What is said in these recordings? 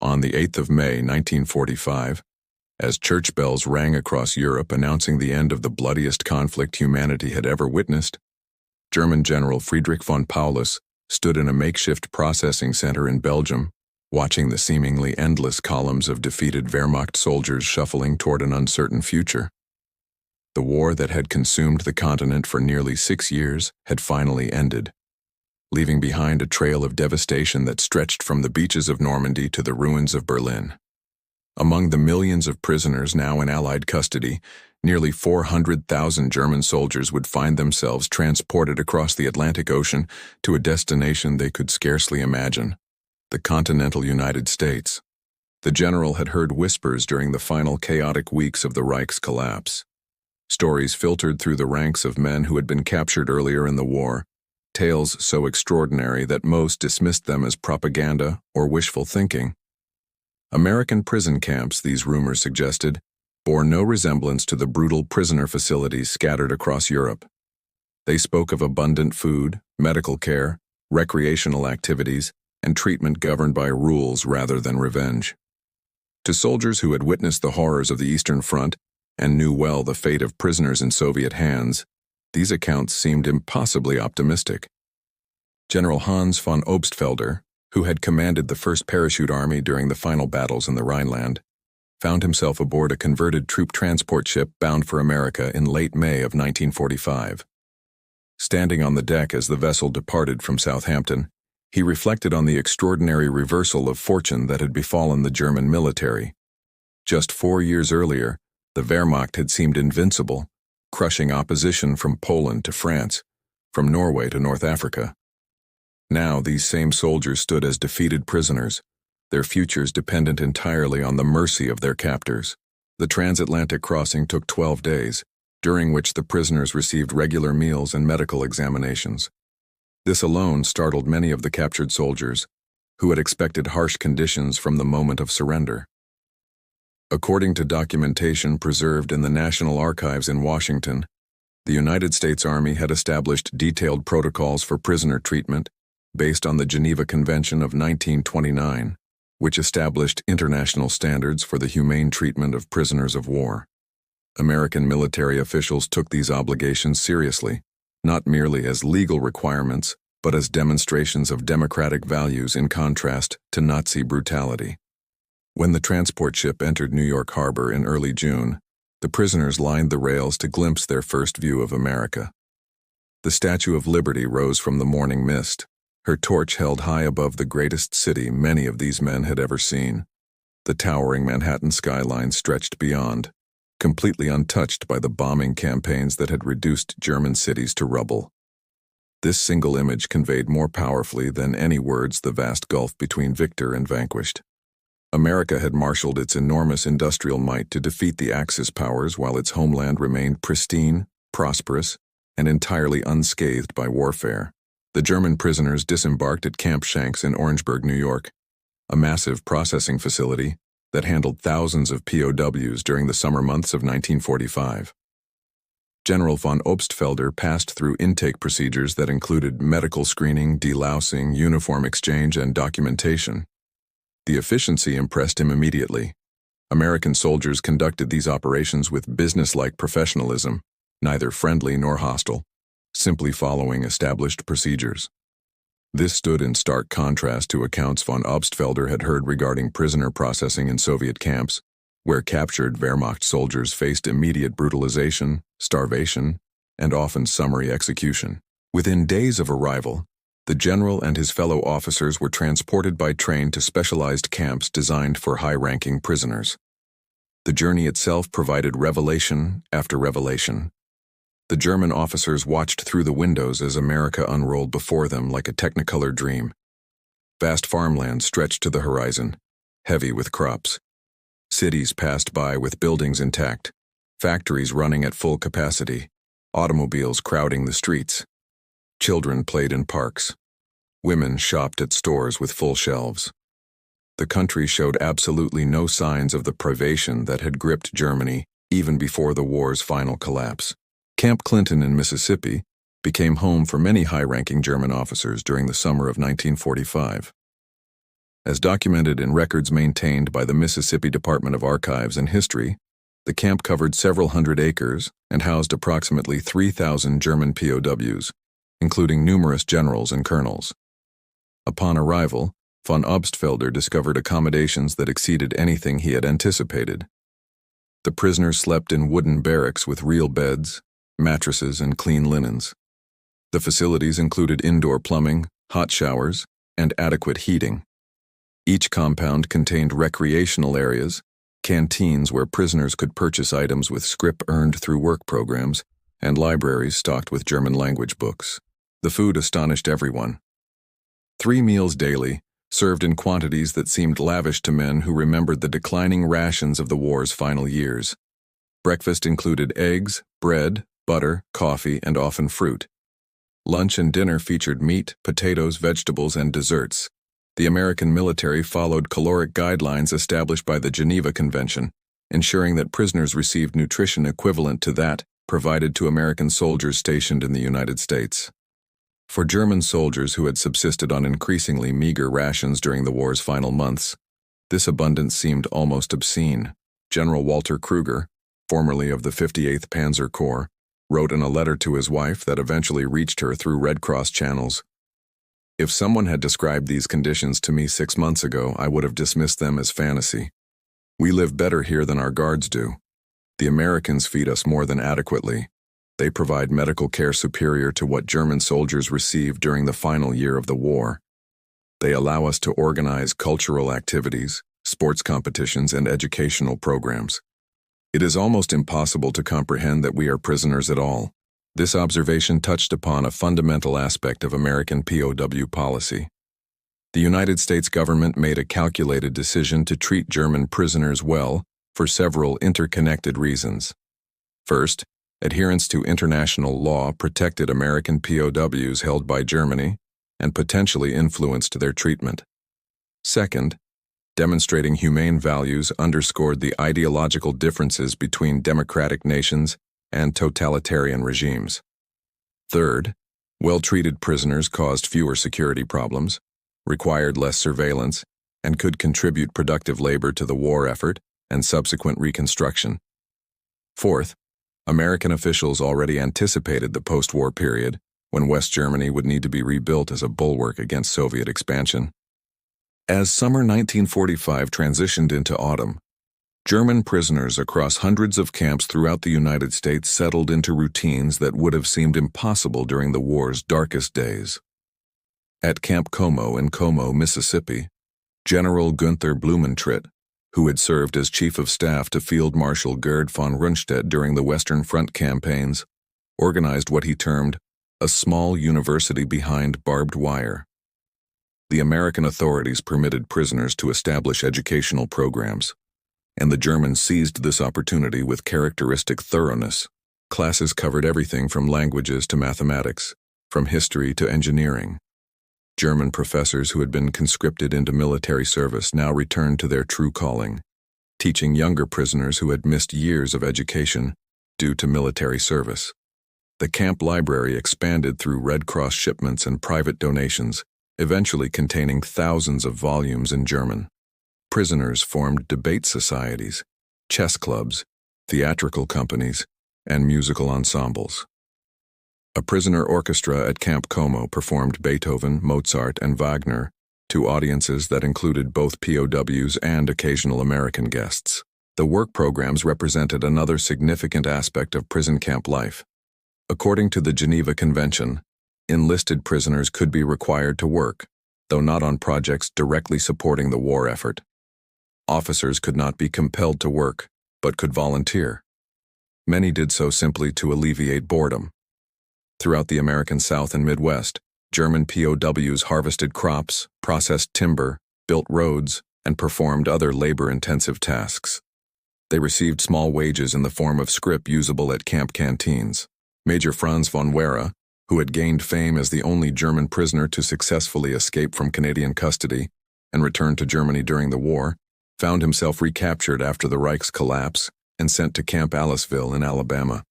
On the 8th of May, 1945, as church bells rang across Europe announcing the end of the bloodiest conflict humanity had ever witnessed, German General Friedrich von Paulus stood in a makeshift processing center in Belgium, watching the seemingly endless columns of defeated Wehrmacht soldiers shuffling toward an uncertain future. The war that had consumed the continent for nearly 6 years had finally ended, leaving behind a trail of devastation that stretched from the beaches of Normandy to the ruins of Berlin. Among the millions of prisoners now in Allied custody, nearly 400,000 German soldiers would find themselves transported across the Atlantic Ocean to a destination they could scarcely imagine: the continental United States. The general had heard whispers during the final chaotic weeks of the Reich's collapse. Stories filtered through the ranks of men who had been captured earlier in the war, tales so extraordinary that most dismissed them as propaganda or wishful thinking. American prison camps, these rumors suggested, bore no resemblance to the brutal prisoner facilities scattered across Europe. They spoke of abundant food, medical care, recreational activities, and treatment governed by rules rather than revenge. To soldiers who had witnessed the horrors of the Eastern Front and knew well the fate of prisoners in Soviet hands, these accounts seemed impossibly optimistic. General Hans von Obstfelder, who had commanded the 1st Parachute Army during the final battles in the Rhineland, found himself aboard a converted troop transport ship bound for America in late May of 1945. Standing on the deck as the vessel departed from Southampton, he reflected on the extraordinary reversal of fortune that had befallen the German military. Just 4 years earlier, the Wehrmacht had seemed invincible, crushing opposition from Poland to France, from Norway to North Africa. Now these same soldiers stood as defeated prisoners, their futures dependent entirely on the mercy of their captors. The transatlantic crossing took 12 days, during which the prisoners received regular meals and medical examinations. This alone startled many of the captured soldiers, who had expected harsh conditions from the moment of surrender. According to documentation preserved in the National Archives in Washington, the United States Army had established detailed protocols for prisoner treatment based on the Geneva Convention of 1929, which established international standards for the humane treatment of prisoners of war. American military officials took these obligations seriously, not merely as legal requirements, but as demonstrations of democratic values in contrast to Nazi brutality. When the transport ship entered New York Harbor in early June, the prisoners lined the rails to glimpse their first view of America. The Statue of Liberty rose from the morning mist, her torch held high above the greatest city many of these men had ever seen. The towering Manhattan skyline stretched beyond, completely untouched by the bombing campaigns that had reduced German cities to rubble. This single image conveyed more powerfully than any words the vast gulf between victor and vanquished. America had marshaled its enormous industrial might to defeat the Axis powers while its homeland remained pristine, prosperous, and entirely unscathed by warfare. The German prisoners disembarked at Camp Shanks in Orangeburg, New York, a massive processing facility that handled thousands of POWs during the summer months of 1945. General von Obstfelder passed through intake procedures that included medical screening, delousing, uniform exchange, and documentation. The efficiency impressed him immediately. American soldiers conducted these operations with businesslike professionalism, neither friendly nor hostile, simply following established procedures. This stood in stark contrast to accounts von Obstfelder had heard regarding prisoner processing in Soviet camps, where captured Wehrmacht soldiers faced immediate brutalization, starvation, and often summary execution. Within days of arrival, the general and his fellow officers were transported by train to specialized camps designed for high-ranking prisoners. The journey itself provided revelation after revelation. The German officers watched through the windows as America unrolled before them like a technicolor dream. Vast farmlands stretched to the horizon, heavy with crops. Cities passed by with buildings intact, factories running at full capacity, automobiles crowding the streets. Children played in parks. Women shopped at stores with full shelves. The country showed absolutely no signs of the privation that had gripped Germany even before the war's final collapse. Camp Clinton in Mississippi became home for many high-ranking German officers during the summer of 1945. As documented in records maintained by the Mississippi Department of Archives and History, the camp covered several hundred acres and housed approximately 3,000 German POWs, including numerous generals and colonels. Upon arrival, von Obstfelder discovered accommodations that exceeded anything he had anticipated. The prisoners slept in wooden barracks with real beds, mattresses, and clean linens. The facilities included indoor plumbing, hot showers, and adequate heating. Each compound contained recreational areas, canteens where prisoners could purchase items with scrip earned through work programs, and libraries stocked with German language books. The food astonished everyone. 3 meals daily, served in quantities that seemed lavish to men who remembered the declining rations of the war's final years. Breakfast included eggs, bread, butter, coffee, and often fruit. Lunch and dinner featured meat, potatoes, vegetables, and desserts. The American military followed caloric guidelines established by the Geneva Convention, ensuring that prisoners received nutrition equivalent to that provided to American soldiers stationed in the United States. For German soldiers who had subsisted on increasingly meager rations during the war's final months, this abundance seemed almost obscene. General Walter Kruger, formerly of the 58th Panzer Corps, wrote in a letter to his wife that eventually reached her through Red Cross channels. "If someone had described these conditions to me 6 months ago, I would have dismissed them as fantasy. We live better here than our guards do. The Americans feed us more than adequately. They provide medical care superior to what German soldiers received during the final year of the war. They allow us to organize cultural activities, sports competitions, and educational programs. It is almost impossible to comprehend that we are prisoners at all." This observation touched upon a fundamental aspect of American POW policy. The United States government made a calculated decision to treat German prisoners well for several interconnected reasons. First, adherence to international law protected American POWs held by Germany and potentially influenced their treatment. Second, demonstrating humane values underscored the ideological differences between democratic nations and totalitarian regimes. Third, well-treated prisoners caused fewer security problems, required less surveillance, and could contribute productive labor to the war effort and subsequent reconstruction. Fourth, American officials already anticipated the post-war period when West Germany would need to be rebuilt as a bulwark against Soviet expansion. As summer 1945 transitioned into autumn, German prisoners across hundreds of camps throughout the United States settled into routines that would have seemed impossible during the war's darkest days. At Camp Como in Como, Mississippi, General Günther Blumentritt, who had served as Chief of Staff to Field Marshal Gerd von Rundstedt during the Western Front campaigns, organized what he termed a small university behind barbed wire. The American authorities permitted prisoners to establish educational programs, and the Germans seized this opportunity with characteristic thoroughness. Classes covered everything from languages to mathematics, from history to engineering. German professors who had been conscripted into military service now returned to their true calling, teaching younger prisoners who had missed years of education due to military service. The camp library expanded through Red Cross shipments and private donations, eventually containing thousands of volumes in German. Prisoners formed debate societies, chess clubs, theatrical companies, and musical ensembles. A prisoner orchestra at Camp Como performed Beethoven, Mozart, and Wagner to audiences that included both POWs and occasional American guests. The work programs represented another significant aspect of prison camp life. According to the Geneva Convention, enlisted prisoners could be required to work, though not on projects directly supporting the war effort. Officers could not be compelled to work, but could volunteer. Many did so simply to alleviate boredom. Throughout the American South and Midwest, German POWs harvested crops, processed timber, built roads, and performed other labor-intensive tasks. They received small wages in the form of scrip usable at camp canteens. Major Franz von Wehr, who had gained fame as the only German prisoner to successfully escape from Canadian custody and return to Germany during the war, found himself recaptured after the Reich's collapse and sent to Camp Aliceville in Alabama.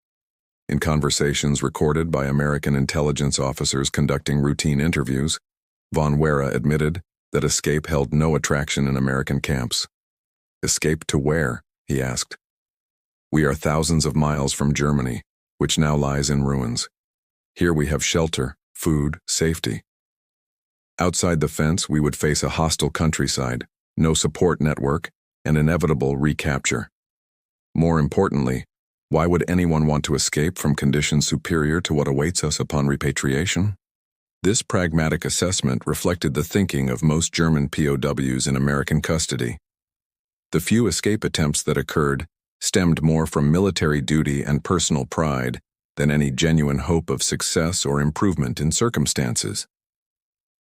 In conversations recorded by American intelligence officers conducting routine interviews, von Wehr admitted, that escape held no attraction in American camps. "Escape to where?" he asked. "We are thousands of miles from Germany, which now lies in ruins. Here we have shelter, food, safety. Outside the fence, we would face a hostile countryside, no support network, and inevitable recapture. More importantly, why would anyone want to escape from conditions superior to what awaits us upon repatriation?" This pragmatic assessment reflected the thinking of most German POWs in American custody. The few escape attempts that occurred stemmed more from military duty and personal pride than any genuine hope of success or improvement in circumstances.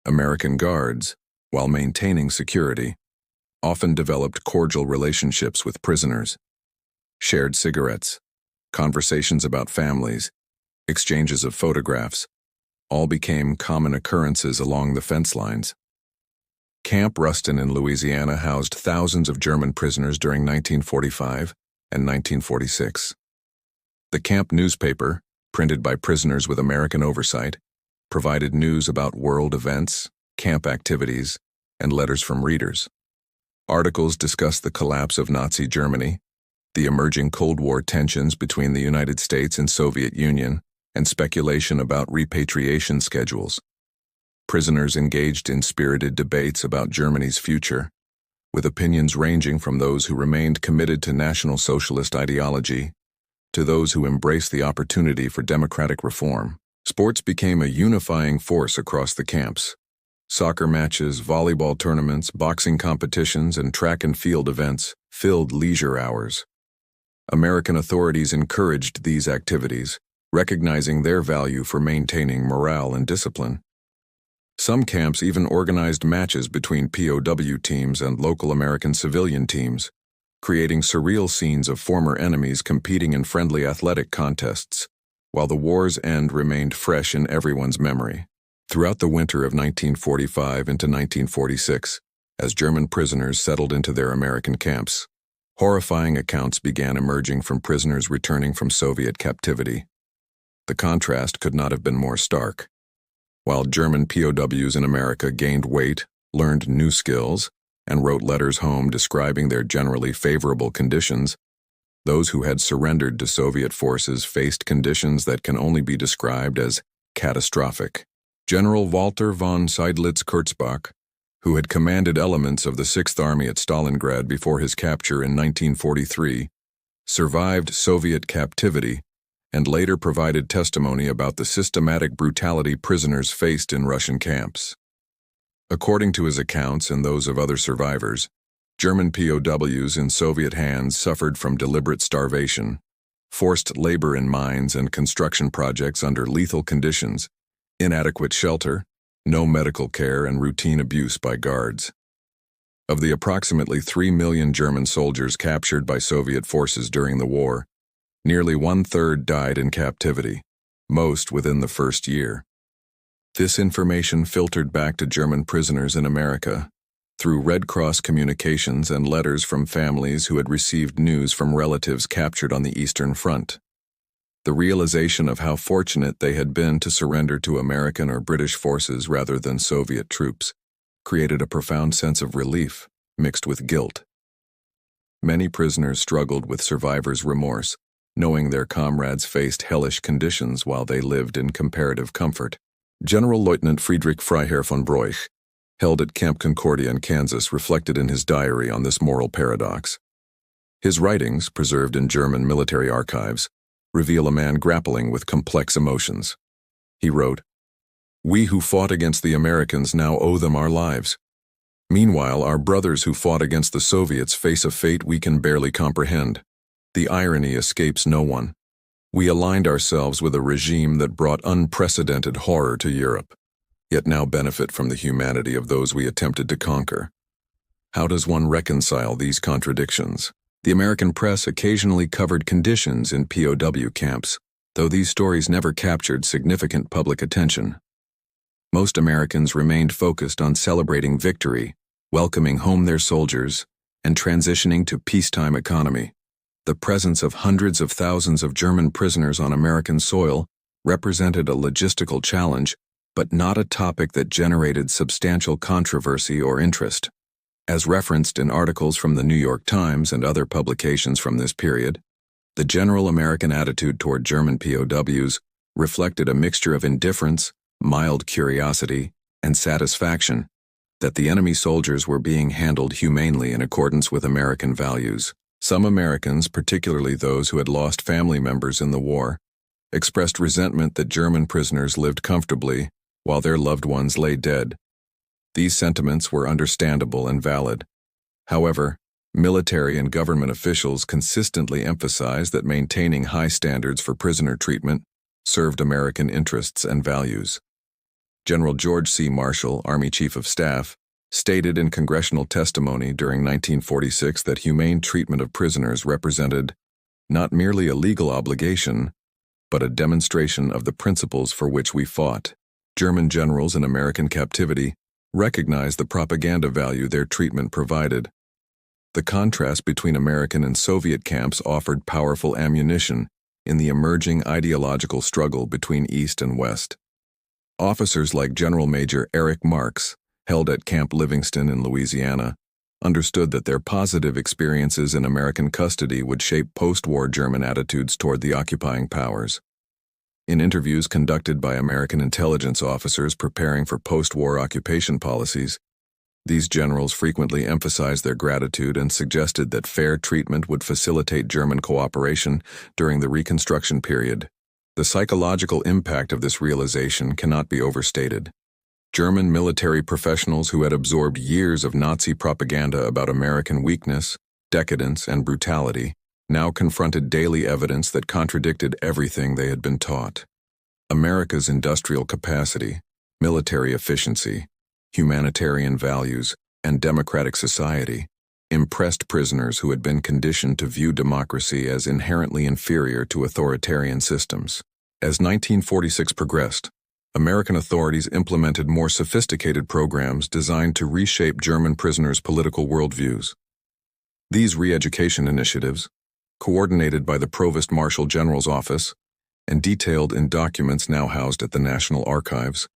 American guards, while maintaining security, often developed cordial relationships with prisoners, shared cigarettes, conversations about families, exchanges of photographs, all became common occurrences along the fence lines. Camp Ruston in Louisiana housed thousands of German prisoners during 1945 and 1946. The camp newspaper, printed by prisoners with American oversight, provided news about world events, camp activities, and letters from readers. Articles discussed the collapse of Nazi Germany, the emerging Cold War tensions between the United States and Soviet Union, and speculation about repatriation schedules. Prisoners engaged in spirited debates about Germany's future, with opinions ranging from those who remained committed to National Socialist ideology to those who embraced the opportunity for democratic reform. Sports became a unifying force across the camps. Soccer matches, volleyball tournaments, boxing competitions, and track and field events filled leisure hours. American authorities encouraged these activities, recognizing their value for maintaining morale and discipline. Some camps even organized matches between POW teams and local American civilian teams, creating surreal scenes of former enemies competing in friendly athletic contests, while the war's end remained fresh in everyone's memory. Throughout the winter of 1945 into 1946, as German prisoners settled into their American camps, horrifying accounts began emerging from prisoners returning from Soviet captivity. The contrast could not have been more stark. While German POWs in America gained weight, learned new skills, and wrote letters home describing their generally favorable conditions, those who had surrendered to Soviet forces faced conditions that can only be described as catastrophic. General Walter von Seydlitz-Kurzbach, who had commanded elements of the Sixth Army at Stalingrad before his capture in 1943, survived Soviet captivity and later provided testimony about the systematic brutality prisoners faced in Russian camps. According to his accounts and those of other survivors, German POWs in Soviet hands suffered from deliberate starvation, forced labor in mines and construction projects under lethal conditions, inadequate shelter, no medical care, and routine abuse by guards. Of the approximately 3 million German soldiers captured by Soviet forces during the war, nearly 1/3 died in captivity, most within the first year. This information filtered back to German prisoners in America through Red Cross communications and letters from families who had received news from relatives captured on the Eastern Front. The realization of how fortunate they had been to surrender to American or British forces rather than Soviet troops created a profound sense of relief mixed with guilt. Many prisoners struggled with survivor's remorse, knowing their comrades faced hellish conditions while they lived in comparative comfort. General Lieutenant Friedrich Freiherr von Broich, held at Camp Concordia in Kansas, reflected in his diary on this moral paradox. His writings, preserved in German military archives, reveal a man grappling with complex emotions. He wrote, "We who fought against the Americans now owe them our lives. Meanwhile, our brothers who fought against the Soviets face a fate we can barely comprehend. The irony escapes no one. We aligned ourselves with a regime that brought unprecedented horror to Europe, yet now benefit from the humanity of those we attempted to conquer. How does one reconcile these contradictions?" The American press occasionally covered conditions in POW camps, though these stories never captured significant public attention. Most Americans remained focused on celebrating victory, welcoming home their soldiers, and transitioning to peacetime economy. The presence of hundreds of thousands of German prisoners on American soil represented a logistical challenge but not a topic that generated substantial controversy or interest. As referenced in articles from the New York Times and other publications from this period, the general American attitude toward German POWs reflected a mixture of indifference, mild curiosity, and satisfaction that the enemy soldiers were being handled humanely in accordance with American values. Some Americans, particularly those who had lost family members in the war, expressed resentment that German prisoners lived comfortably while their loved ones lay dead. These sentiments were understandable and valid. However, military and government officials consistently emphasized that maintaining high standards for prisoner treatment served American interests and values. General George C. Marshall, Army Chief of Staff, stated in congressional testimony during 1946 that humane treatment of prisoners represented not merely a legal obligation, but a demonstration of the principles for which we fought. German generals in American captivity recognized the propaganda value their treatment provided. The contrast between American and Soviet camps offered powerful ammunition in the emerging ideological struggle between East and West. Officers like General Major Eric Marks, held at Camp Livingston in Louisiana, understood that their positive experiences in American custody would shape post-war German attitudes toward the occupying powers. In interviews conducted by American intelligence officers preparing for post-war occupation policies, these generals frequently emphasized their gratitude and suggested that fair treatment would facilitate German cooperation during the Reconstruction period. The psychological impact of this realization cannot be overstated. German military professionals who had absorbed years of Nazi propaganda about American weakness, decadence, and brutality now confronted daily evidence that contradicted everything they had been taught. America's industrial capacity, military efficiency, humanitarian values, and democratic society impressed prisoners who had been conditioned to view democracy as inherently inferior to authoritarian systems. As 1946 progressed, American authorities implemented more sophisticated programs designed to reshape German prisoners' political worldviews. These re-education initiatives, coordinated by the Provost Marshal General's Office and detailed in documents now housed at the National Archives,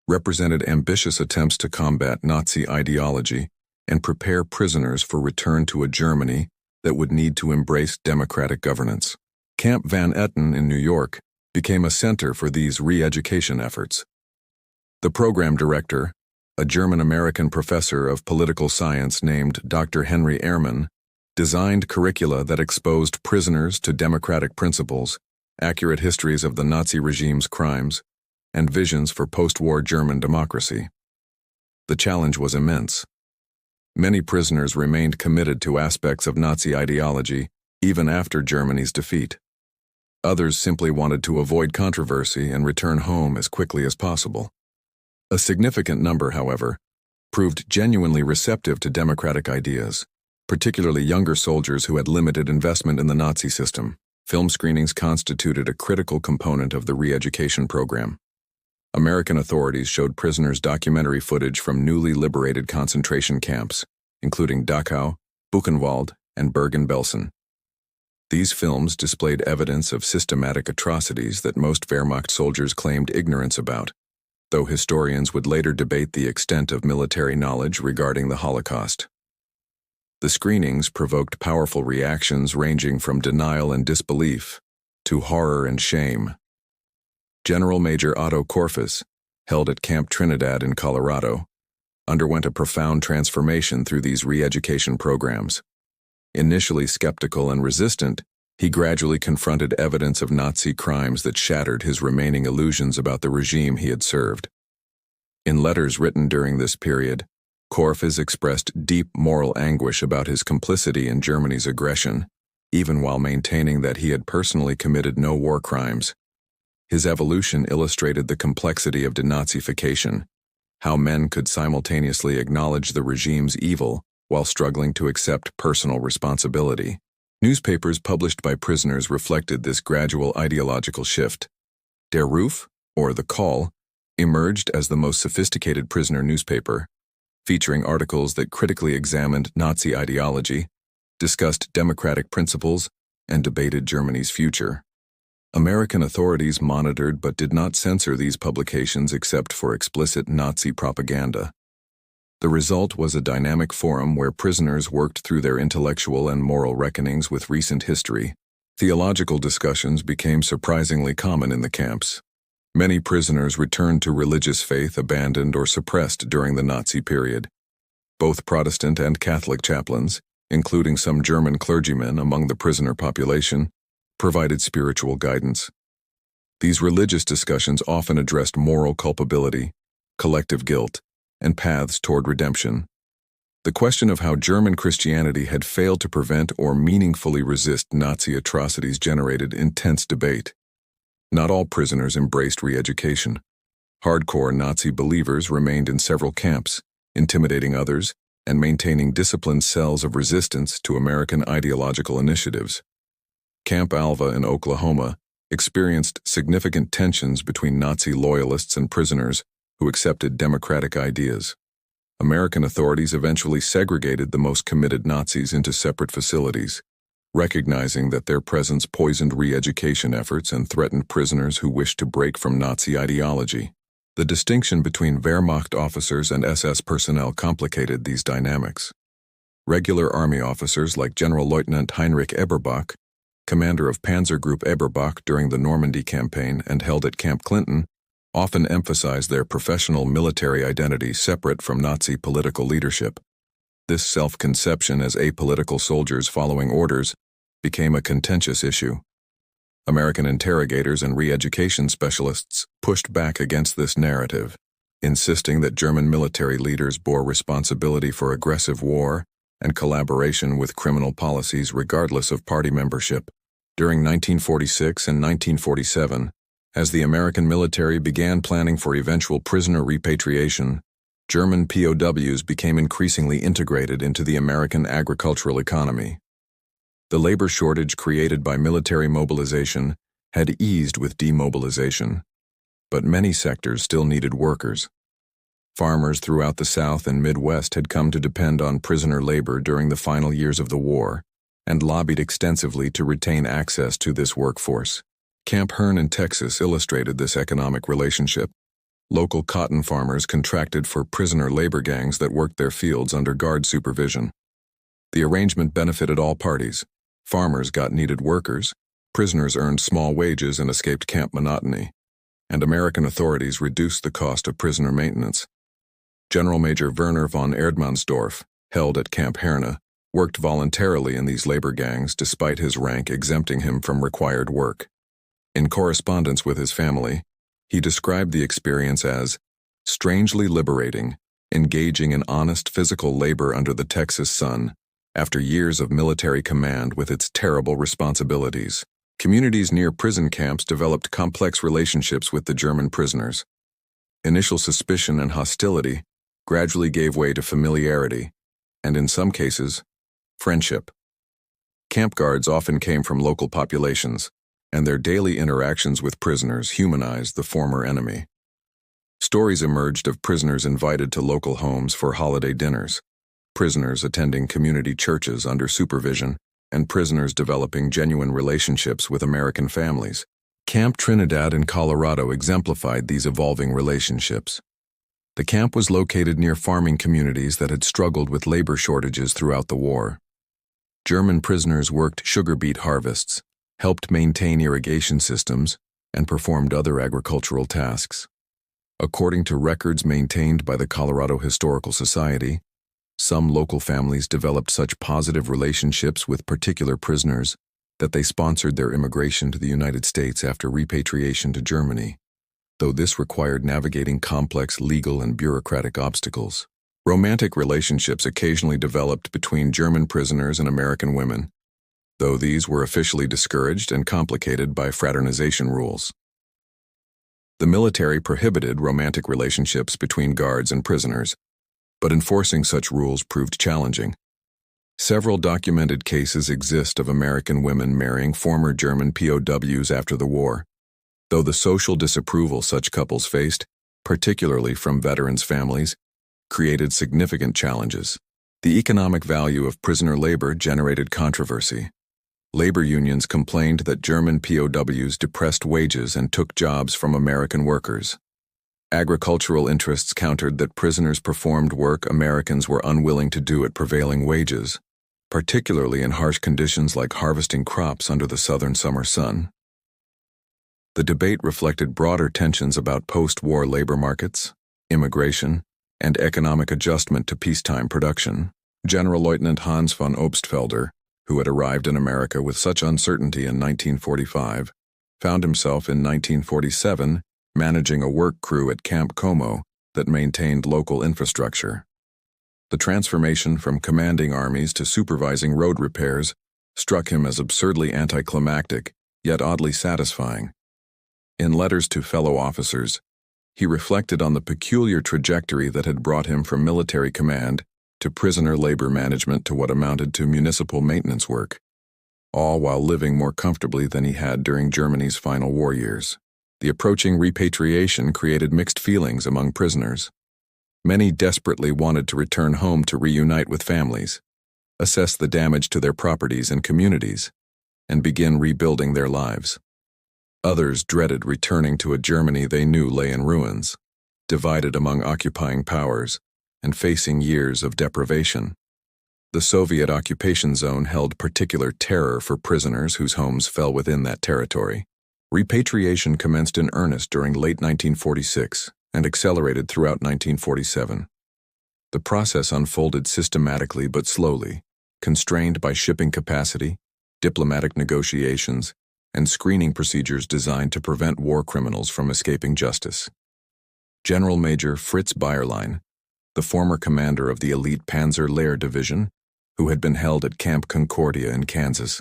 represented ambitious attempts to combat Nazi ideology and prepare prisoners for return to a Germany that would need to embrace democratic governance. Camp Van Etten in New York became a center for these re-education efforts. The program director, a German-American professor of political science named Dr. Henry Ehrman, designed curricula that exposed prisoners to democratic principles, accurate histories of the Nazi regime's crimes, and visions for post-war German democracy. The challenge was immense. Many prisoners remained committed to aspects of Nazi ideology even after Germany's defeat. Others simply wanted to avoid controversy and return home as quickly as possible. A significant number, however, proved genuinely receptive to democratic ideas, particularly younger soldiers who had limited investment in the Nazi system. Film screenings constituted a critical component of the re-education program. American authorities showed prisoners documentary footage from newly liberated concentration camps, including Dachau, Buchenwald, and Bergen-Belsen. These films displayed evidence of systematic atrocities that most Wehrmacht soldiers claimed ignorance about, though historians would later debate the extent of military knowledge regarding the Holocaust. The screenings provoked powerful reactions ranging from denial and disbelief to horror and shame. General Major Otto Korfus, held at Camp Trinidad in Colorado, underwent a profound transformation through these re-education programs. Initially skeptical and resistant, he gradually confronted evidence of Nazi crimes that shattered his remaining illusions about the regime he had served. In letters written during this period, Korfus expressed deep moral anguish about his complicity in Germany's aggression, even while maintaining that he had personally committed no war crimes. His evolution illustrated the complexity of denazification, how men could simultaneously acknowledge the regime's evil while struggling to accept personal responsibility. Newspapers published by prisoners reflected this gradual ideological shift. Der Ruf, or The Call, emerged as the most sophisticated prisoner newspaper, featuring articles that critically examined Nazi ideology, discussed democratic principles, and debated Germany's future. American authorities monitored but did not censor these publications except for explicit Nazi propaganda. The result was a dynamic forum where prisoners worked through their intellectual and moral reckonings with recent history. Theological discussions became surprisingly common in the camps. Many prisoners returned to religious faith abandoned or suppressed during the Nazi period. Both Protestant and Catholic chaplains, including some German clergymen among the prisoner population, provided spiritual guidance. These religious discussions often addressed moral culpability, collective guilt, and paths toward redemption. The question of how German Christianity had failed to prevent or meaningfully resist Nazi atrocities generated intense debate. Not all prisoners embraced re-education. Hardcore Nazi believers remained in several camps, intimidating others and maintaining disciplined cells of resistance to American ideological initiatives. Camp Alva in Oklahoma experienced significant tensions between Nazi loyalists and prisoners who accepted democratic ideas. American authorities eventually segregated the most committed Nazis into separate facilities, recognizing that their presence poisoned re-education efforts and threatened prisoners who wished to break from Nazi ideology. The distinction between Wehrmacht officers and SS personnel complicated these dynamics. Regular Army officers like General Lieutenant Heinrich Eberbach, commander of Panzer Group Eberbach during the Normandy campaign and held at Camp Clinton, often emphasized their professional military identity separate from Nazi political leadership. This self-conception as apolitical soldiers following orders became a contentious issue. American interrogators and re-education specialists pushed back against this narrative, insisting that German military leaders bore responsibility for aggressive war and collaboration with criminal policies regardless of party membership. During 1946 and 1947, as the American military began planning for eventual prisoner repatriation, German POWs became increasingly integrated into the American agricultural economy. The labor shortage created by military mobilization had eased with demobilization, but many sectors still needed workers. Farmers throughout the South and Midwest had come to depend on prisoner labor during the final years of the war and lobbied extensively to retain access to this workforce. Camp Hearn in Texas illustrated this economic relationship. Local cotton farmers contracted for prisoner labor gangs that worked their fields under guard supervision. The arrangement benefited all parties. Farmers got needed workers, prisoners earned small wages and escaped camp monotony, and American authorities reduced the cost of prisoner maintenance. General Major Werner von Erdmannsdorf, held at Camp Herne, worked voluntarily in these labor gangs despite his rank exempting him from required work. In correspondence with his family, he described the experience as strangely liberating, engaging in honest physical labor under the Texas sun, after years of military command with its terrible responsibilities. Communities near prison camps developed complex relationships with the German prisoners. Initial suspicion and hostility gradually gave way to familiarity, and in some cases, friendship. Camp guards often came from local populations, and their daily interactions with prisoners humanized the former enemy. Stories emerged of prisoners invited to local homes for holiday dinners, prisoners attending community churches under supervision, and prisoners developing genuine relationships with American families. Camp Trinidad in Colorado exemplified these evolving relationships. The camp was located near farming communities that had struggled with labor shortages throughout the war. German prisoners worked sugar beet harvests, helped maintain irrigation systems, and performed other agricultural tasks. According to records maintained by the Colorado Historical Society, some local families developed such positive relationships with particular prisoners that they sponsored their immigration to the United States after repatriation to Germany, though this required navigating complex legal and bureaucratic obstacles. Romantic relationships occasionally developed between German prisoners and American women, though these were officially discouraged and complicated by fraternization rules. The military prohibited romantic relationships between guards and prisoners, but enforcing such rules proved challenging. Several documented cases exist of American women marrying former German POWs after the war, though the social disapproval such couples faced, particularly from veterans' families, created significant challenges. The economic value of prisoner labor generated controversy. Labor unions complained that German POWs depressed wages and took jobs from American workers. Agricultural interests countered that prisoners performed work Americans were unwilling to do at prevailing wages, particularly in harsh conditions like harvesting crops under the southern summer sun. The debate reflected broader tensions about post-war labor markets, immigration, and economic adjustment to peacetime production. General Lieutenant Hans von Obstfelder, who had arrived in America with such uncertainty in 1945, found himself in 1947 managing a work crew at Camp Como that maintained local infrastructure. The transformation from commanding armies to supervising road repairs struck him as absurdly anticlimactic, yet oddly satisfying. In letters to fellow officers, he reflected on the peculiar trajectory that had brought him from military command to prisoner labor management to what amounted to municipal maintenance work, all while living more comfortably than he had during Germany's final war years. The approaching repatriation created mixed feelings among prisoners. Many desperately wanted to return home to reunite with families, assess the damage to their properties and communities, and begin rebuilding their lives. Others dreaded returning to a Germany they knew lay in ruins, divided among occupying powers, and facing years of deprivation. The Soviet occupation zone held particular terror for prisoners whose homes fell within that territory. Repatriation commenced in earnest during late 1946 and accelerated throughout 1947. The process unfolded systematically but slowly, constrained by shipping capacity, diplomatic negotiations, and screening procedures designed to prevent war criminals from escaping justice. General Major Fritz Bayerlein, the former commander of the elite Panzer Lehr Division, who had been held at Camp Concordia in Kansas,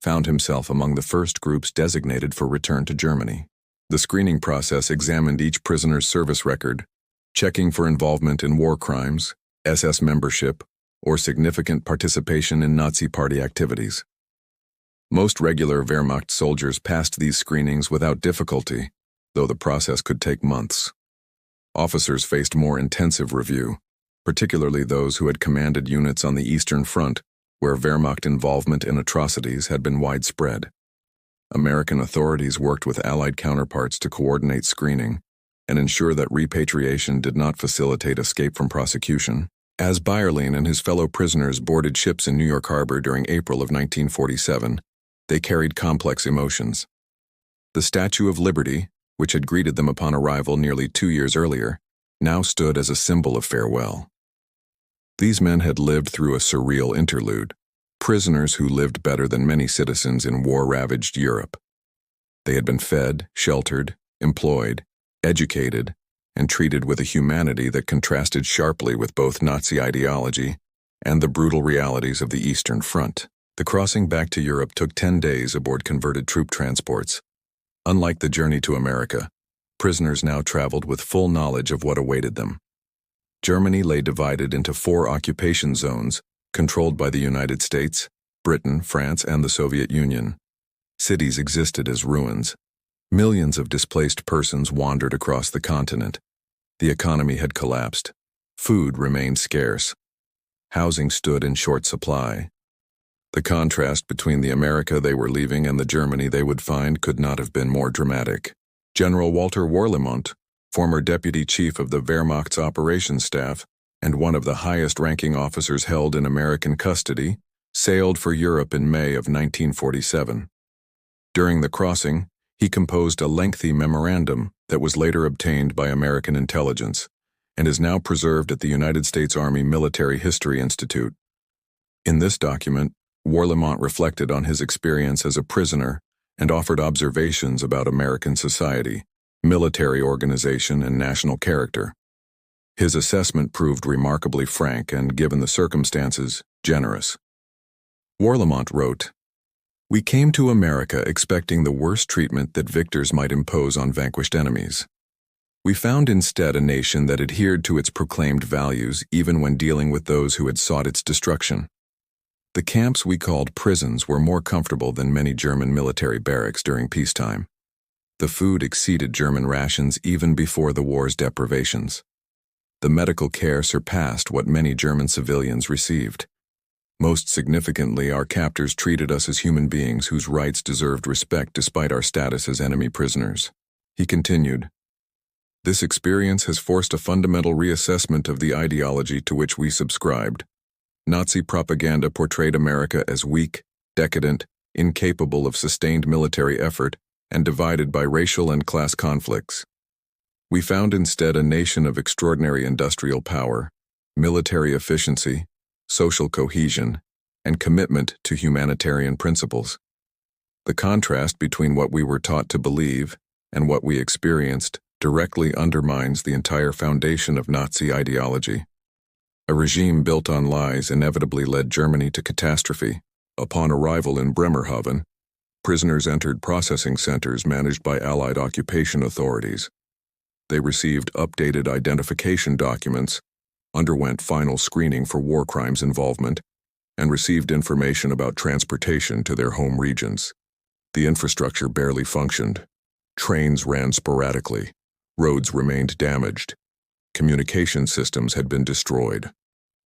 found himself among the first groups designated for return to Germany. The screening process examined each prisoner's service record, checking for involvement in war crimes, SS membership, or significant participation in Nazi Party activities. Most regular Wehrmacht soldiers passed these screenings without difficulty, though the process could take months. Officers faced more intensive review, particularly those who had commanded units on the Eastern Front, where Wehrmacht involvement in atrocities had been widespread. American authorities worked with Allied counterparts to coordinate screening and ensure that repatriation did not facilitate escape from prosecution. As Bayerlein and his fellow prisoners boarded ships in New York Harbor during April of 1947, they carried complex emotions. The Statue of Liberty, which had greeted them upon arrival nearly 2 years earlier, now stood as a symbol of farewell. These men had lived through a surreal interlude, prisoners who lived better than many citizens in war-ravaged Europe. They had been fed, sheltered, employed, educated, and treated with a humanity that contrasted sharply with both Nazi ideology and the brutal realities of the Eastern Front. The crossing back to Europe took 10 days aboard converted troop transports. Unlike the journey to America, prisoners now traveled with full knowledge of what awaited them. Germany lay divided into 4 occupation zones, controlled by the United States, Britain, France, and the Soviet Union. Cities existed as ruins. Millions of displaced persons wandered across the continent. The economy had collapsed. Food remained scarce. Housing stood in short supply. The contrast between the America they were leaving and the Germany they would find could not have been more dramatic. General Walter Warlimont, former deputy chief of the Wehrmacht's operations staff and one of the highest-ranking officers held in American custody, sailed for Europe in May of 1947. During the crossing, he composed a lengthy memorandum that was later obtained by American intelligence and is now preserved at the United States Army Military History Institute. In this document, Warlimont reflected on his experience as a prisoner and offered observations about American society, military organization, and national character. His assessment proved remarkably frank and, given the circumstances, generous. Warlimont wrote, "We came to America expecting the worst treatment that victors might impose on vanquished enemies. We found instead a nation that adhered to its proclaimed values even when dealing with those who had sought its destruction. The camps we called prisons were more comfortable than many German military barracks during peacetime. The food exceeded German rations even before the war's deprivations. The medical care surpassed what many German civilians received. Most significantly, our captors treated us as human beings whose rights deserved respect despite our status as enemy prisoners. He continued, "This experience has forced a fundamental reassessment of the ideology to which we subscribed. Nazi propaganda portrayed America as weak, decadent, incapable of sustained military effort, and divided by racial and class conflicts. We found instead a nation of extraordinary industrial power, military efficiency, social cohesion, and commitment to humanitarian principles. The contrast between what we were taught to believe and what we experienced directly undermines the entire foundation of Nazi ideology. A regime built on lies inevitably led Germany to catastrophe. Upon arrival in Bremerhaven, prisoners entered processing centers managed by Allied occupation authorities. They received updated identification documents, underwent final screening for war crimes involvement, and received information about transportation to their home regions. The infrastructure barely functioned. Trains ran sporadically. Roads remained damaged. Communication systems had been destroyed.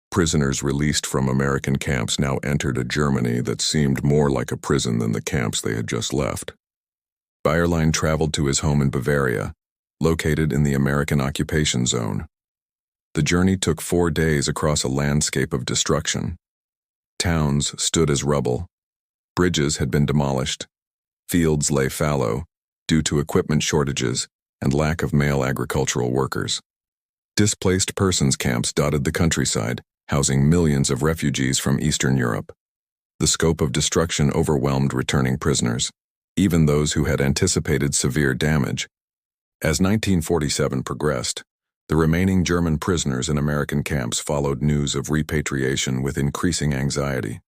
Prisoners released from American camps now entered a Germany that seemed more like a prison than the camps they had just left. Bayerlein traveled to his home in Bavaria, located in the American occupation zone. The journey took 4 days across a landscape of destruction. Towns stood as rubble. Bridges had been demolished. Fields lay fallow due to equipment shortages and lack of male agricultural workers. Displaced persons camps dotted the countryside, housing millions of refugees from Eastern Europe. The scope of destruction overwhelmed returning prisoners, even those who had anticipated severe damage. As 1947 progressed, the remaining German prisoners in American camps followed news of repatriation with increasing anxiety.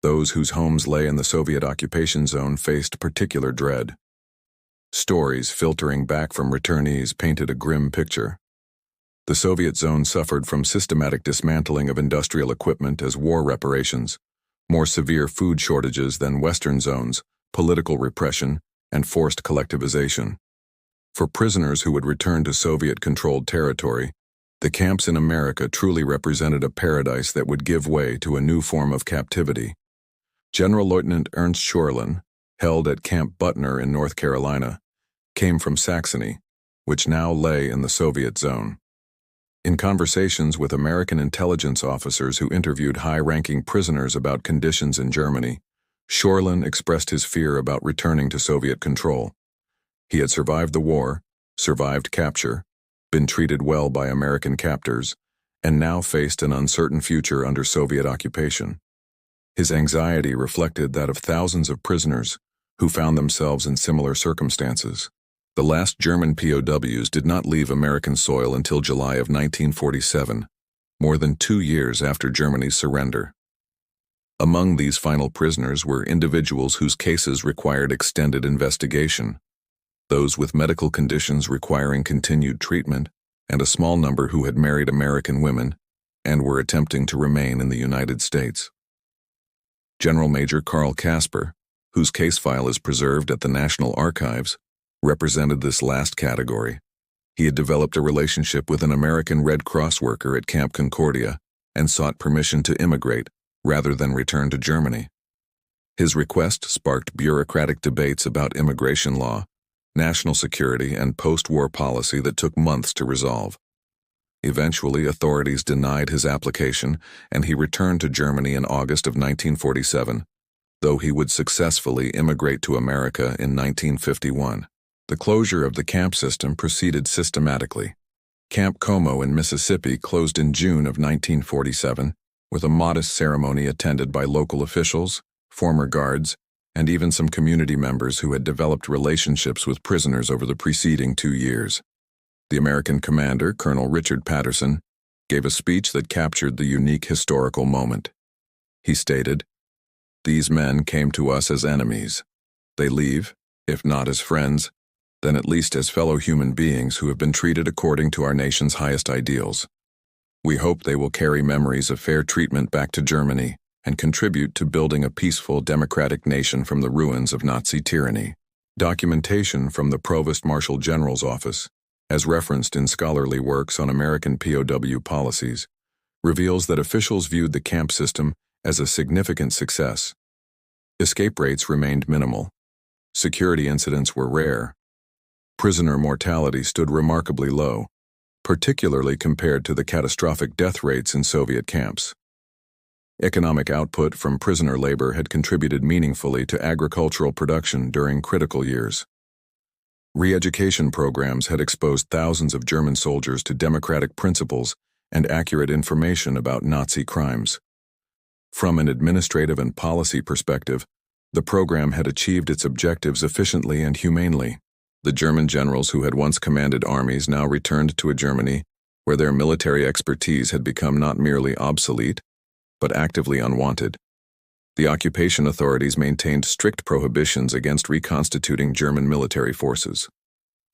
Those whose homes lay in the Soviet occupation zone faced particular dread. Stories filtering back from returnees painted a grim picture. The Soviet zone suffered from systematic dismantling of industrial equipment as war reparations, more severe food shortages than Western zones, political repression, and forced collectivization. For prisoners who would return to Soviet-controlled territory, the camps in America truly represented a paradise that would give way to a new form of captivity. General Lieutenant Ernst Schorlen, held at Camp Butner in North Carolina, came from Saxony, which now lay in the Soviet zone. In conversations with American intelligence officers who interviewed high-ranking prisoners about conditions in Germany, Schorlen expressed his fear about returning to Soviet control. He had survived the war, survived capture, been treated well by American captors, and now faced an uncertain future under Soviet occupation. His anxiety reflected that of thousands of prisoners who found themselves in similar circumstances. The last German POWs did not leave American soil until July of 1947, more than 2 years after Germany's surrender. Among these final prisoners were individuals whose cases required extended investigation, those with medical conditions requiring continued treatment, and a small number who had married American women and were attempting to remain in the United States. General Major Carl Casper, whose case file is preserved at the National Archives, represented this last category. He had developed a relationship with an American Red Cross worker at Camp Concordia and sought permission to immigrate rather than return to Germany. His request sparked bureaucratic debates about immigration law, national security, and post-war policy that took months to resolve. Eventually, authorities denied his application, and he returned to Germany in August of 1947, though he would successfully immigrate to America in 1951. The closure of the camp system proceeded systematically. Camp Como in Mississippi closed in June of 1947, with a modest ceremony attended by local officials, former guards, and even some community members who had developed relationships with prisoners over the preceding 2 years. The American commander, Colonel Richard Patterson, gave a speech that captured the unique historical moment. He stated, "These men came to us as enemies. They leave, if not as friends, then at least as fellow human beings who have been treated according to our nation's highest ideals. We hope they will carry memories of fair treatment back to Germany and contribute to building a peaceful, democratic nation from the ruins of Nazi tyranny." Documentation from the Provost Marshal General's office, as referenced in scholarly works on American POW policies, reveals that officials viewed the camp system as a significant success. Escape rates remained minimal. Security incidents were rare. Prisoner mortality stood remarkably low, particularly compared to the catastrophic death rates in Soviet camps. Economic output from prisoner labor had contributed meaningfully to agricultural production during critical years. Re-education programs had exposed thousands of German soldiers to democratic principles and accurate information about Nazi crimes. From an administrative and policy perspective, the program had achieved its objectives efficiently and humanely. The German generals who had once commanded armies now returned to a Germany where their military expertise had become not merely obsolete, but actively unwanted. The occupation authorities maintained strict prohibitions against reconstituting German military forces.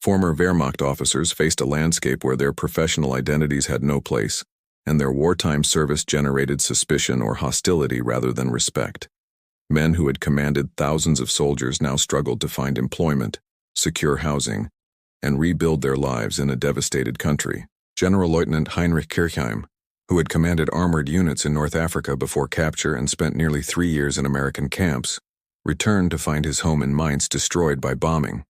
Former Wehrmacht officers faced a landscape where their professional identities had no place, and their wartime service generated suspicion or hostility rather than respect. Men who had commanded thousands of soldiers now struggled to find employment, secure housing, and rebuild their lives in a devastated country. General Lieutenant Heinrich Kirchheim, who had commanded armored units in North Africa before capture and spent nearly 3 years in American camps, returned to find his home in Mainz destroyed by bombing.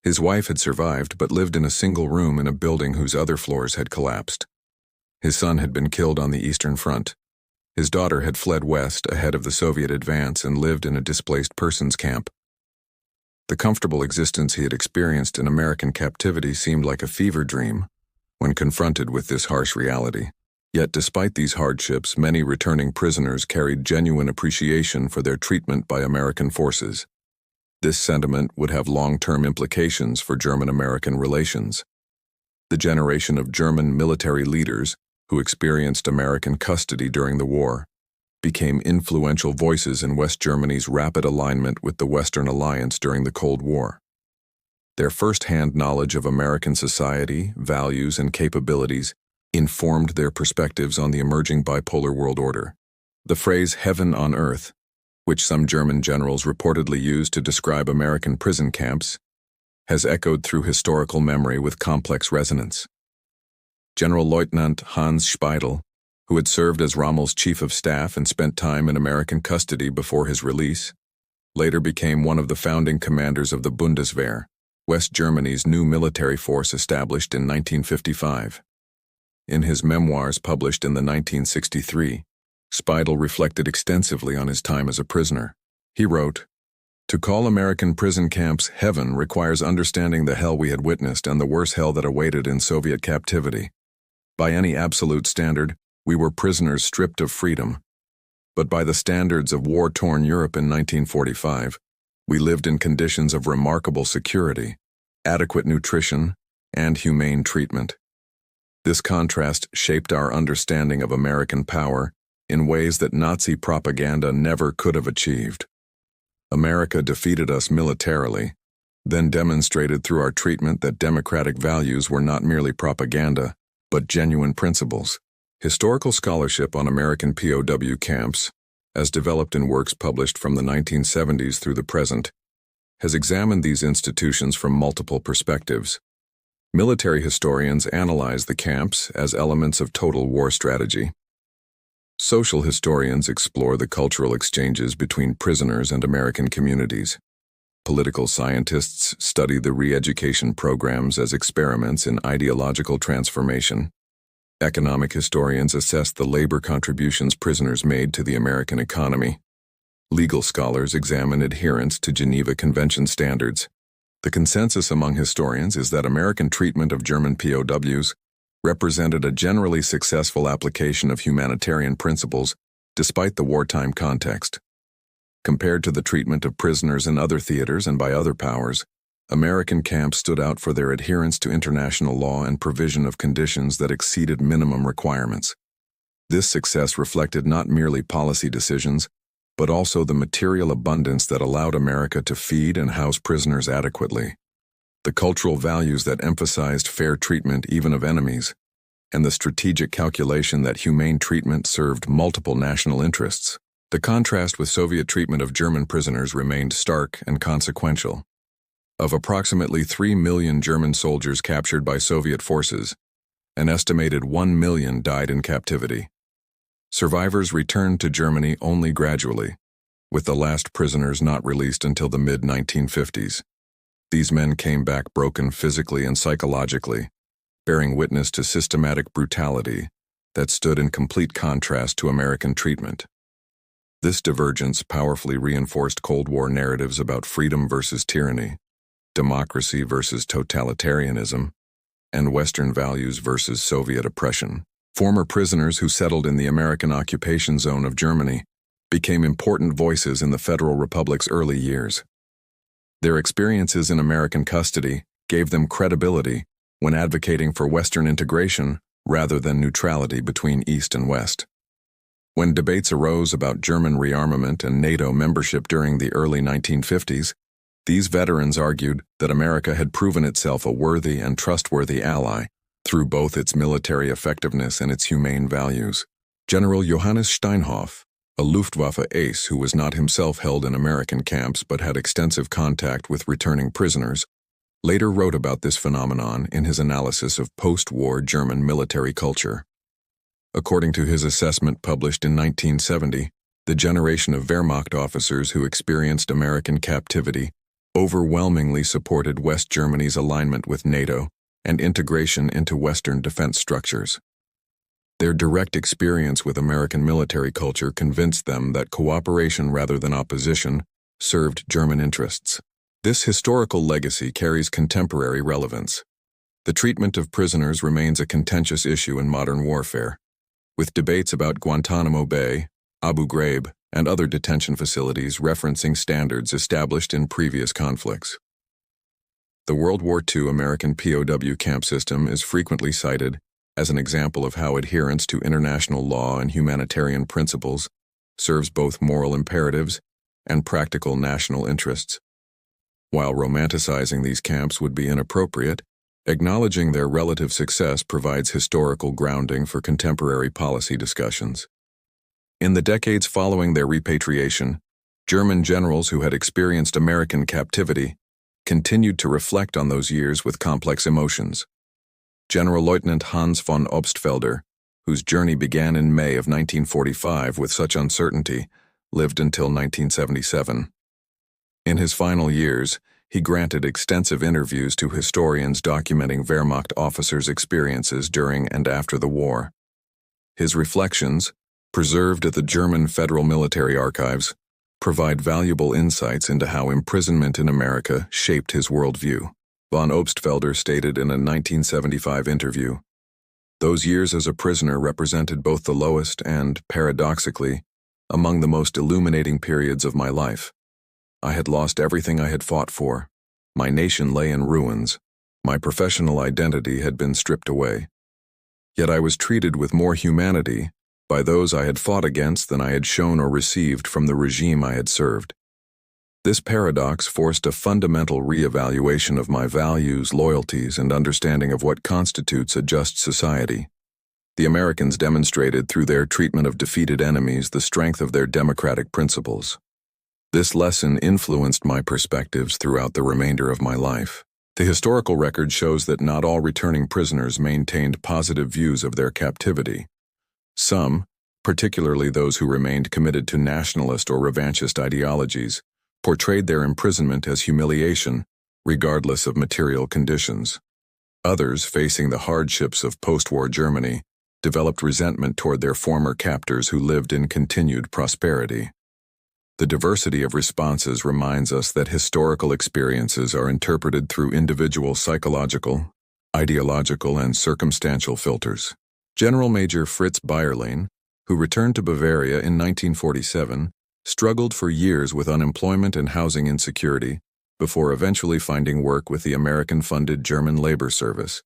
His wife had survived but lived in a single room in a building whose other floors had collapsed. His son had been killed on the Eastern Front. His daughter had fled west ahead of the Soviet advance and lived in a displaced persons camp. The comfortable existence he had experienced in American captivity seemed like a fever dream when confronted with this harsh reality. Yet despite these hardships, many returning prisoners carried genuine appreciation for their treatment by American forces. This sentiment would have long-term implications for German-American relations. The generation of German military leaders who experienced American custody during the war became influential voices in West Germany's rapid alignment with the Western Alliance during the Cold War. Their first-hand knowledge of American society, values, and capabilities informed their perspectives on the emerging bipolar world order. The phrase "heaven on earth," which some German generals reportedly used to describe American prison camps, has echoed through historical memory with complex resonance. General Lieutenant Hans Speidel, who had served as Rommel's chief of staff and spent time in American custody before his release, later became one of the founding commanders of the Bundeswehr, West Germany's new military force established in 1955. In his memoirs published in the 1963, Speidel reflected extensively on his time as a prisoner. He wrote, "To call American prison camps heaven requires understanding the hell we had witnessed and the worse hell that awaited in Soviet captivity. By any absolute standard, we were prisoners stripped of freedom. But by the standards of war-torn Europe in 1945, we lived in conditions of remarkable security, adequate nutrition, and humane treatment. This contrast shaped our understanding of American power in ways that Nazi propaganda never could have achieved. America defeated us militarily, then demonstrated through our treatment that democratic values were not merely propaganda, but genuine principles." Historical scholarship on American POW camps, as developed in works published from the 1970s through the present, has examined these institutions from multiple perspectives. Military historians analyze the camps as elements of total war strategy. Social historians explore the cultural exchanges between prisoners and American communities. Political scientists study the re-education programs as experiments in ideological transformation. Economic historians assess the labor contributions prisoners made to the American economy. Legal scholars examine adherence to Geneva Convention standards. The consensus among historians is that American treatment of German POWs represented a generally successful application of humanitarian principles despite the wartime context. Compared to the treatment of prisoners in other theaters and by other powers, American camps stood out for their adherence to international law and provision of conditions that exceeded minimum requirements. This success reflected not merely policy decisions, but also the material abundance that allowed America to feed and house prisoners adequately, the cultural values that emphasized fair treatment even of enemies, and the strategic calculation that humane treatment served multiple national interests. The contrast with Soviet treatment of German prisoners remained stark and consequential. Of approximately 3 million German soldiers captured by Soviet forces, an estimated 1 million died in captivity. Survivors returned to Germany only gradually, with the last prisoners not released until the mid-1950s. These men came back broken physically and psychologically, bearing witness to systematic brutality that stood in complete contrast to American treatment. This divergence powerfully reinforced Cold War narratives about freedom versus tyranny, democracy versus totalitarianism, and Western values versus Soviet oppression. Former prisoners who settled in the American occupation zone of Germany became important voices in the Federal Republic's early years. Their experiences in American custody gave them credibility when advocating for Western integration rather than neutrality between East and West. When debates arose about German rearmament and NATO membership during the early 1950s, these veterans argued that America had proven itself a worthy and trustworthy ally through both its military effectiveness and its humane values. General Johannes Steinhoff, a Luftwaffe ace who was not himself held in American camps but had extensive contact with returning prisoners, later wrote about this phenomenon in his analysis of post-war German military culture. According to his assessment published in 1970, the generation of Wehrmacht officers who experienced American captivity overwhelmingly supported West Germany's alignment with NATO and integration into Western defense structures. Their direct experience with American military culture convinced them that cooperation rather than opposition served German interests. This historical legacy carries contemporary relevance. The treatment of prisoners remains a contentious issue in modern warfare, with debates about Guantanamo Bay, Abu Ghraib, and other detention facilities referencing standards established in previous conflicts. The World War II American POW camp system is frequently cited as an example of how adherence to international law and humanitarian principles serves both moral imperatives and practical national interests. While romanticizing these camps would be inappropriate, acknowledging their relative success provides historical grounding for contemporary policy discussions. In the decades following their repatriation, German generals who had experienced American captivity continued to reflect on those years with complex emotions. General-Lieutenant Hans von Obstfelder, whose journey began in May of 1945 with such uncertainty, lived until 1977. In his final years, he granted extensive interviews to historians documenting Wehrmacht officers' experiences during and after the war. His reflections, preserved at the German Federal Military Archives, provide valuable insights into how imprisonment in America shaped his worldview. Von Obstfelder stated in a 1975 interview, "Those years as a prisoner represented both the lowest and, paradoxically, among the most illuminating periods of my life. I had lost everything I had fought for. My nation lay in ruins. My professional identity had been stripped away. Yet I was treated with more humanity by those I had fought against than I had shown or received from the regime I had served. This paradox forced a fundamental re-evaluation of my values, loyalties, and understanding of what constitutes a just society. The Americans demonstrated through their treatment of defeated enemies the strength of their democratic principles. This lesson influenced my perspectives throughout the remainder of my life." The historical record shows that not all returning prisoners maintained positive views of their captivity. Some, particularly those who remained committed to nationalist or revanchist ideologies, portrayed their imprisonment as humiliation, regardless of material conditions. Others, facing the hardships of post-war Germany, developed resentment toward their former captors who lived in continued prosperity. The diversity of responses reminds us that historical experiences are interpreted through individual psychological, ideological, and circumstantial filters. General Major Fritz Bayerlein, who returned to Bavaria in 1947, struggled for years with unemployment and housing insecurity before eventually finding work with the American-funded German Labor Service.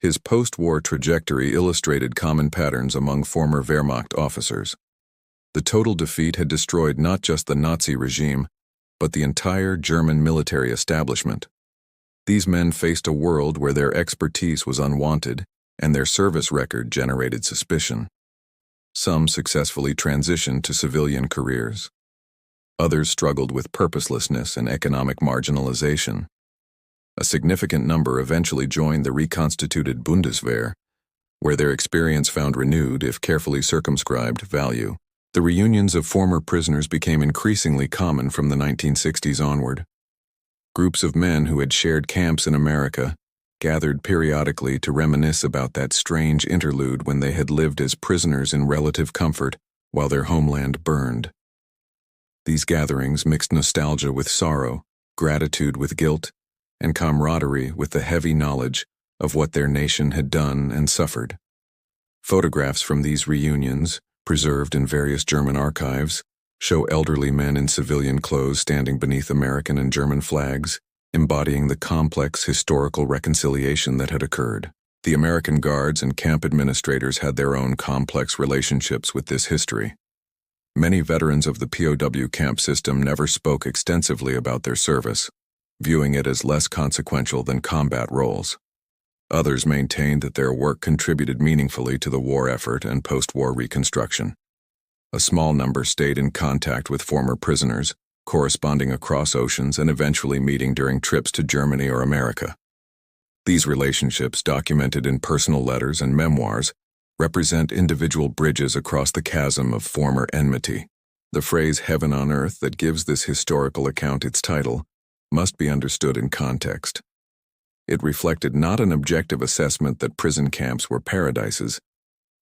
His post-war trajectory illustrated common patterns among former Wehrmacht officers. The total defeat had destroyed not just the Nazi regime, but the entire German military establishment. These men faced a world where their expertise was unwanted and their service record generated suspicion. Some successfully transitioned to civilian careers. Others struggled with purposelessness and economic marginalization. A significant number eventually joined the reconstituted Bundeswehr, where their experience found renewed, if carefully circumscribed, value. The reunions of former prisoners became increasingly common from the 1960s onward. Groups of men who had shared camps in America gathered periodically to reminisce about that strange interlude when they had lived as prisoners in relative comfort while their homeland burned. These gatherings mixed nostalgia with sorrow, gratitude with guilt, and camaraderie with the heavy knowledge of what their nation had done and suffered. Photographs from these reunions, preserved in various German archives, show elderly men in civilian clothes standing beneath American and German flags, embodying the complex historical reconciliation that had occurred. The American guards and camp administrators had their own complex relationships with this history. Many veterans of the POW camp system never spoke extensively about their service, viewing it as less consequential than combat roles. Others maintained that their work contributed meaningfully to the war effort and post-war reconstruction. A small number stayed in contact with former prisoners, corresponding across oceans and eventually meeting during trips to Germany or America. These relationships, documented in personal letters and memoirs, represent individual bridges across the chasm of former enmity. The phrase "heaven on earth" that gives this historical account its title must be understood in context. It reflected not an objective assessment that prison camps were paradises,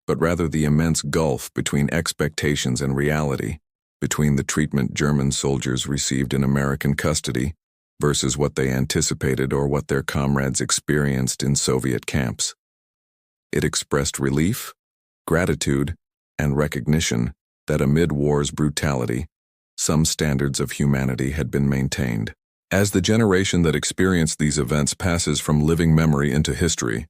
but rather the immense gulf between expectations and reality, between the treatment German soldiers received in American custody versus what they anticipated or what their comrades experienced in Soviet camps. It expressed relief, gratitude, and recognition that amid war's brutality, some standards of humanity had been maintained. As the generation that experienced these events passes from living memory into history,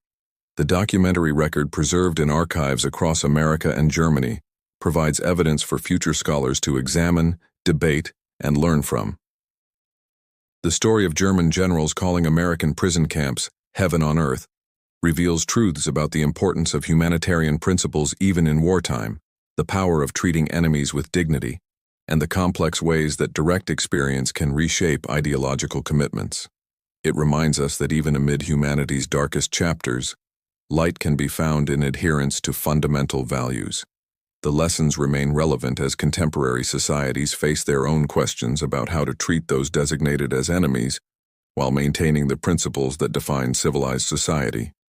the documentary record preserved in archives across America and Germany provides evidence for future scholars to examine, debate, and learn from. The story of German generals calling American prison camps "heaven on earth" reveals truths about the importance of humanitarian principles even in wartime, the power of treating enemies with dignity, and the complex ways that direct experience can reshape ideological commitments. It reminds us that even amid humanity's darkest chapters, light can be found in adherence to fundamental values. The lessons remain relevant as contemporary societies face their own questions about how to treat those designated as enemies while maintaining the principles that define civilized society.